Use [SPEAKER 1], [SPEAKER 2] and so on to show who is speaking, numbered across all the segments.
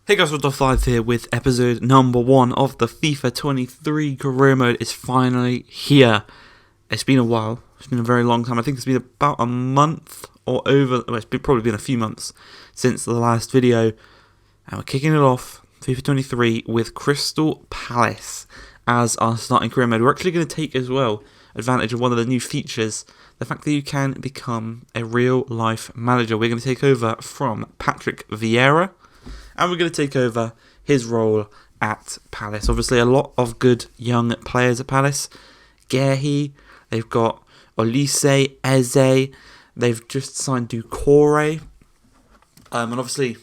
[SPEAKER 1] Hey guys, Rod5 here with episode number 1 of the FIFA 23 career mode is finally here. It's been a while, it's been a very long time. I think it's been about a month or over, well, probably been a few months since the last video. And we're kicking it off, FIFA 23 with Crystal Palace as our starting career mode. We're actually going to take as well advantage of one of the new features, the fact that you can become a real life manager. We're going to take over from Patrick Vieira. And we're going to take over his role at Palace. Obviously, a lot of good young players at Palace. Gehi, they've got Olise, Eze, they've just signed Doucouré. And obviously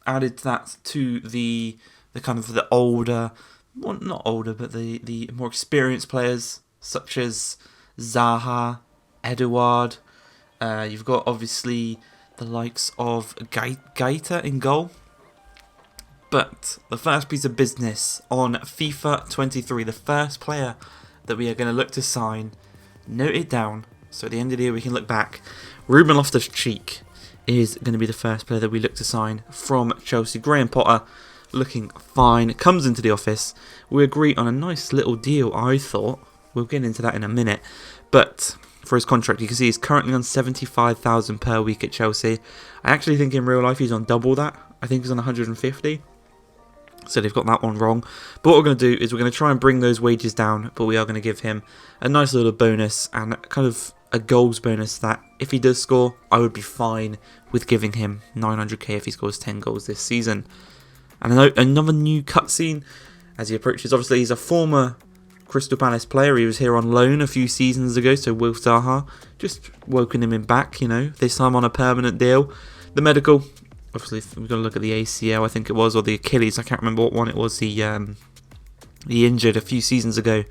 [SPEAKER 1] added that to the kind of the older, well, not older, but the more experienced players, such as Zaha, Edouard. You've got, obviously, the likes of Gaeta in goal. But the first piece of business on FIFA 23, the first player that we are going to look to sign, note it down, so at the end of the year we can look back. Ruben Loftus-Cheek is going to be the first player that we look to sign from Chelsea. Graham Potter, looking fine, comes into the office. We agree on a nice little deal, I thought. We'll get into that in a minute. But for his contract, you can see he's currently on $75,000 per week at Chelsea. I actually think in real life he's on double that. I think he's on 150. So they've got that one wrong. But what we're going to do is we're going to try and bring those wages down, but we are going to give him a nice little bonus and kind of a goals bonus that if he does score, I would be fine with giving him 900k if he scores 10 goals this season. And another new cutscene as he approaches. Obviously, he's a former Crystal Palace player. He was here on loan a few seasons ago, so Will Zaha just woken him in back, you know, this time on a permanent deal. The medical, obviously, we've got to look at the ACL, I think it was, or the Achilles. I can't remember what one it was. He injured a few seasons ago.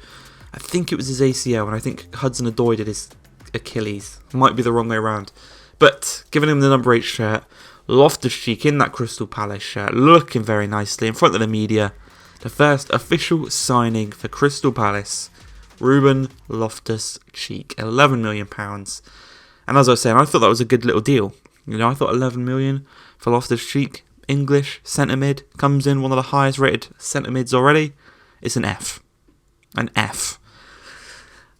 [SPEAKER 1] I think it was his ACL, and I think Hudson-Odoi did his Achilles. Might be the wrong way around. But giving him the number 8 shirt, Loftus-Cheek in that Crystal Palace shirt, looking very nicely in front of the media. The first official signing for Crystal Palace, Ruben Loftus-Cheek, £11 million. And as I was saying, I thought that was a good little deal. You know, I thought 11 million for Loftus-Cheek, English centre mid, comes in one of the highest rated centre mids already. It's an F. An F.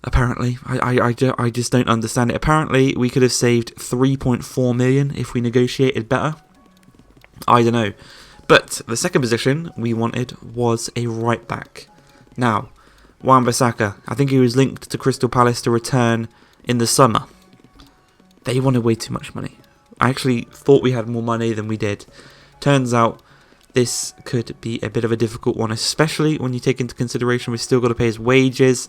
[SPEAKER 1] Apparently, I just don't understand it. Apparently, we could have saved 3.4 million if we negotiated better. I don't know. But the second position we wanted was a right back. Now, Wan-Bissaka, I think he was linked to Crystal Palace to return in the summer. They wanted way too much money. I actually thought we had more money than we did. Turns out this could be a bit of a difficult one, especially when you take into consideration we've still got to pay his wages.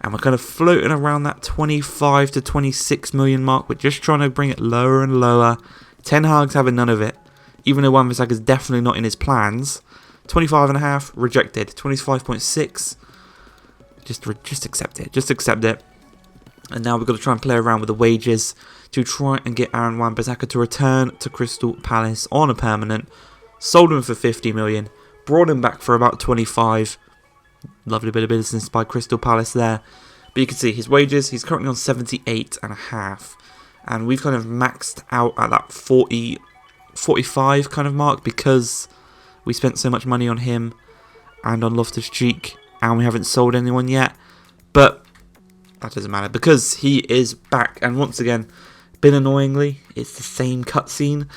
[SPEAKER 1] And we're kind of floating around that 25 to 26 million mark. We're just trying to bring it lower and lower. Ten Hag's having none of it. Even though Wan-Bissaka is definitely not in his plans. 25.5, rejected. 25.6, just accept it. Just accept it. And now we've got to try and play around with the wages to try and get Aaron Wan-Bissaka to return to Crystal Palace on a permanent. Sold him for 50 million. Brought him back for about 25. Lovely bit of business by Crystal Palace there. But you can see his wages, he's currently on 78.5. And we've kind of maxed out at that 40, 45 kind of mark because we spent so much money on him and on Loftus-Cheek. And we haven't sold anyone yet. But that doesn't matter because he is back. And once again, bit annoyingly, it's the same cutscene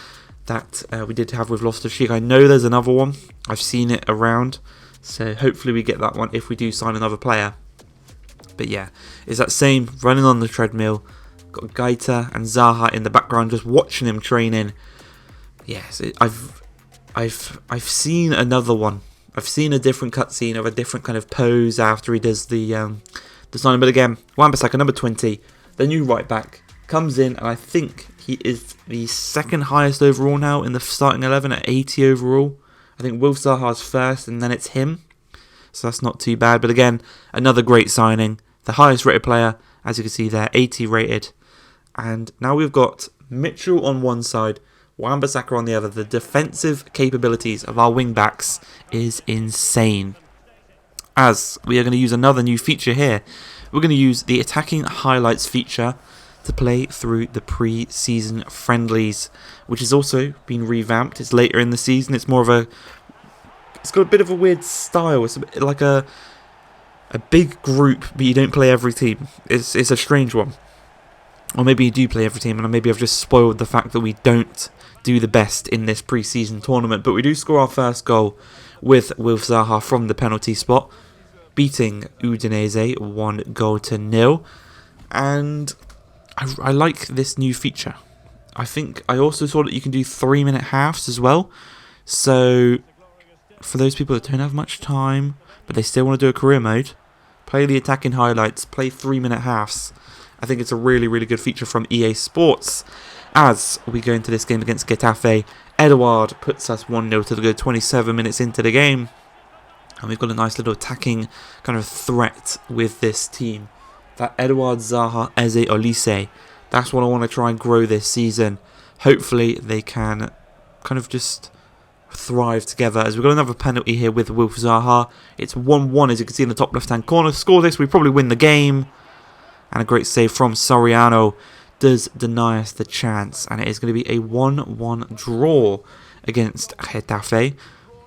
[SPEAKER 1] that we did have with Loftus-Cheek. I know there's another one. I've seen it around. So hopefully we get that one if we do sign another player. But yeah, it's that same running on the treadmill. Got Gaeta and Zaha in the background just watching him training. Yes, I've seen another one. I've seen a different cutscene of a different kind of pose after he does the signing. But again, Wan-Bissaka, number 20, the new right back, comes in, and I think he is the second highest overall now in the starting 11 at 80 overall. I think Will Zaha's first, and then it's him. So that's not too bad. But again, another great signing. The highest rated player, as you can see there, 80 rated. And now we've got Mitchell on one side, Wan-Bissaka on the other. The defensive capabilities of our wing-backs is insane. As we are going to use another new feature here. We're going to use the attacking highlights feature to play through the pre-season friendlies, which has also been revamped. It's later in the season. It's more of a... It's got a bit of a weird style. It's a bit like a big group, but you don't play every team. It's a strange one. Or maybe you do play every team, and maybe I've just spoiled the fact that we don't do the best in this pre-season tournament. But we do score our first goal with Wilf Zaha from the penalty spot, beating Udinese 1-0. And I like this new feature. I think I also saw that you can do 3-minute halves as well. So for those people that don't have much time, but they still want to do a career mode, play the attacking highlights, play 3-minute halves. I think it's a really, really good feature from EA Sports. As we go into this game against Getafe, Eduard puts us 1-0 to the good 27 minutes into the game. And we've got a nice little attacking kind of threat with this team. That Eduard, Zaha, Eze, Olise, that's what I want to try and grow this season. Hopefully they can kind of just thrive together. As we've got another penalty here with Wilf Zaha. It's 1-1, as you can see in the top left-hand corner. Score this, we probably win the game. And a great save from Soriano does deny us the chance. And it is going to be a 1-1 draw against Getafe.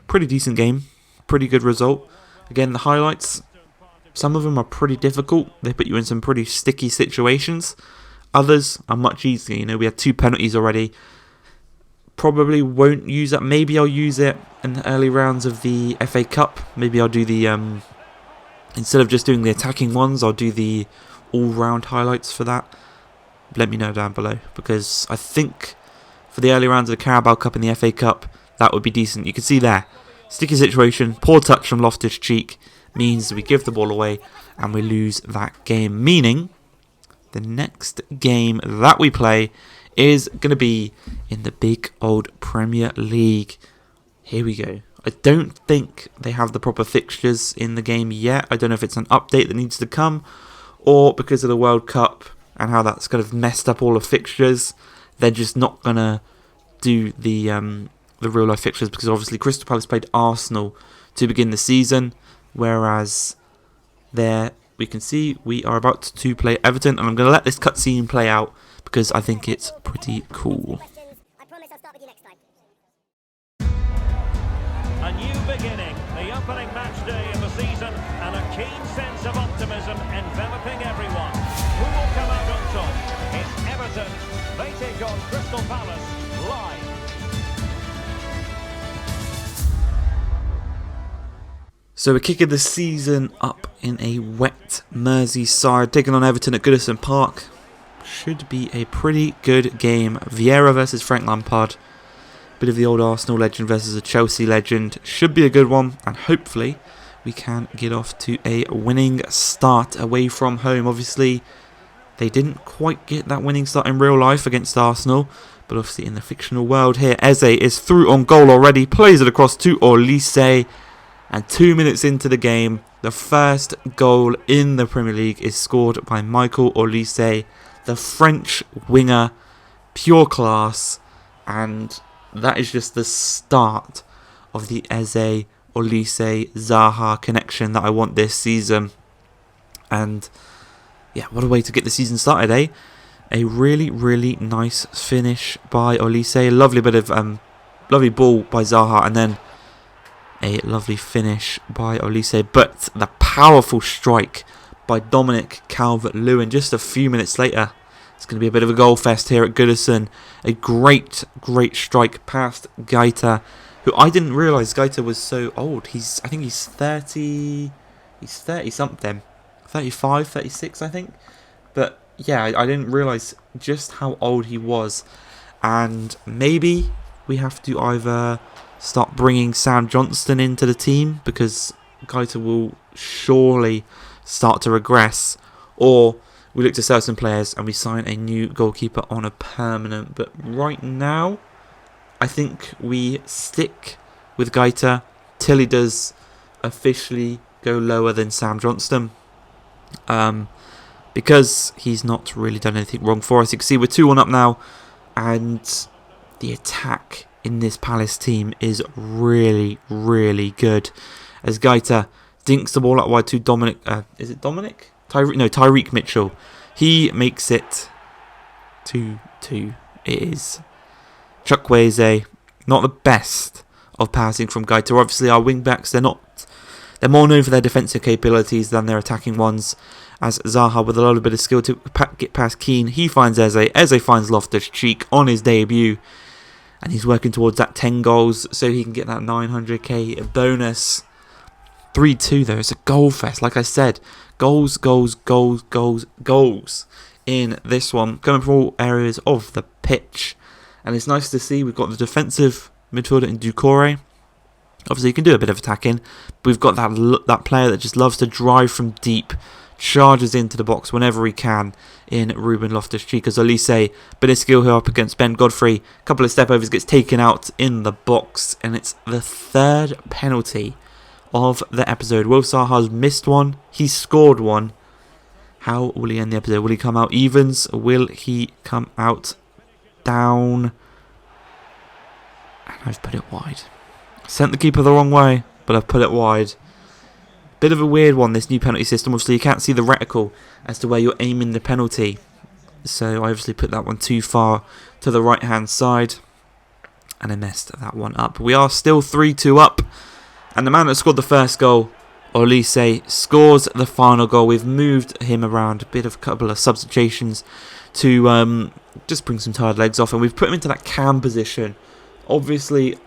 [SPEAKER 1] Pretty decent game. Pretty good result. Again, the highlights, some of them are pretty difficult. They put you in some pretty sticky situations. Others are much easier. You know, we had 2 penalties already. Probably won't use that. Maybe I'll use it in the early rounds of the FA Cup. Maybe I'll do the... instead of just doing the attacking ones, I'll do the all-round highlights for that. Let me know down below. Because I think for the early rounds of the Carabao Cup and the FA Cup, that would be decent. You can see there. Sticky situation, poor touch from Loftus-Cheek means we give the ball away and we lose that game. Meaning, the next game that we play is going to be in the big old Premier League. Here we go. I don't think they have the proper fixtures in the game yet. I don't know if it's an update that needs to come, or because of the World Cup and how that's kind of messed up all the fixtures, they're just not going to do the real life fixtures, because obviously Crystal Palace played Arsenal to begin the season, whereas there we can see we are about to play Everton, and I'm going to let this cutscene play out because I think it's pretty cool.
[SPEAKER 2] A new beginning, the opening match day of the season, and a keen sense of optimism enveloping everyone. Who will come out on top? It's Everton. They take on Crystal Palace live.
[SPEAKER 1] So we're kicking the season up in a wet Merseyside, taking on Everton at Goodison Park. Should be a pretty good game. Vieira versus Frank Lampard. Bit of the old Arsenal legend versus a Chelsea legend. Should be a good one, and hopefully we can get off to a winning start away from home. Obviously, they didn't quite get that winning start in real life against Arsenal, but obviously in the fictional world here, Eze is through on goal already, plays it across to Olise, and 2 minutes into the game, the first goal in the Premier League is scored by Michael Olise, the French winger, pure class, and that is just the start of the Eze, Olise, Zaha connection that I want this season. And yeah, what a way to get the season started, eh? A really, really nice finish by Olise. Lovely bit of lovely ball by Zaha, and then a lovely finish by Olise. But the powerful strike by Dominic Calvert-Lewin just a few minutes later. It's going to be a bit of a goal fest here at Goodison. A great, great strike past Gaita, who I didn't realise Gaita was so old. I think he's 30... He's 30-something. 35, 36, I think. But yeah, I didn't realise just how old he was. And maybe we have to either start bringing Sam Johnston into the team, because Gaita will surely start to regress, or we look to sell some players and we sign a new goalkeeper on a permanent. But right now, I think we stick with Gaita till he does officially go lower than Sam Johnston. Because he's not really done anything wrong for us. You can see we're 2-1 up now, and the attack in this Palace team is really, really good. As Gaita dinks the ball out wide to Dominic. Is it Dominic? Tyreek Mitchell. He makes it 2-2 it is. Chukwueze, not the best of passing from Gaita. Obviously our wing-backs, they're more known for their defensive capabilities than their attacking ones, as Zaha, with a little bit of skill to get past Keane, he finds Eze. Eze finds Loftus-Cheek on his debut, and he's working towards that 10 goals so he can get that 900k bonus. 3-2 though, it's a goal fest. Like I said, goals in this one, coming from all areas of the pitch. And it's nice to see we've got the defensive midfielder in Doucouré. Obviously, he can do a bit of attacking, but we've got that player that just loves to drive from deep, charges into the box whenever he can in Ruben Loftus-Cheek. As Olise, bit of skill here up against Ben Godfrey. A couple of step overs, gets taken out in the box, and it's the third penalty of the episode. Will Saha's missed one, he scored one. How will he end the episode? Will he come out evens? Will he come out down? And I've put it wide. Sent the keeper the wrong way, but I've put it wide. Bit of a weird one, this new penalty system. Obviously, you can't see the reticle as to where you're aiming the penalty. So I obviously put that one too far to the right-hand side, and I messed that one up. We are still 3-2 up, and the man that scored the first goal, Olise, scores the final goal. We've moved him around, a couple of substitutions to just bring some tired legs off, and we've put him into that cam position. Obviously,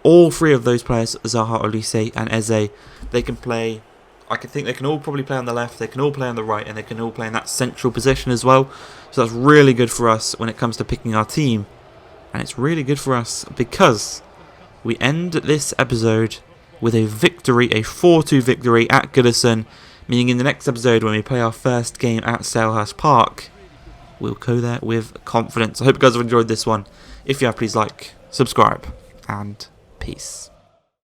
[SPEAKER 1] all three of those players, Zaha, Olise and Eze, they can play. I think they can all probably play on the left, they can all play on the right, and they can all play in that central position as well. So that's really good for us when it comes to picking our team. And it's really good for us because we end this episode with a victory, a 4-2 victory at Goodison, meaning in the next episode when we play our first game at Selhurst Park, we'll go there with confidence. I hope you guys have enjoyed this one. If you have, please like, subscribe, and peace.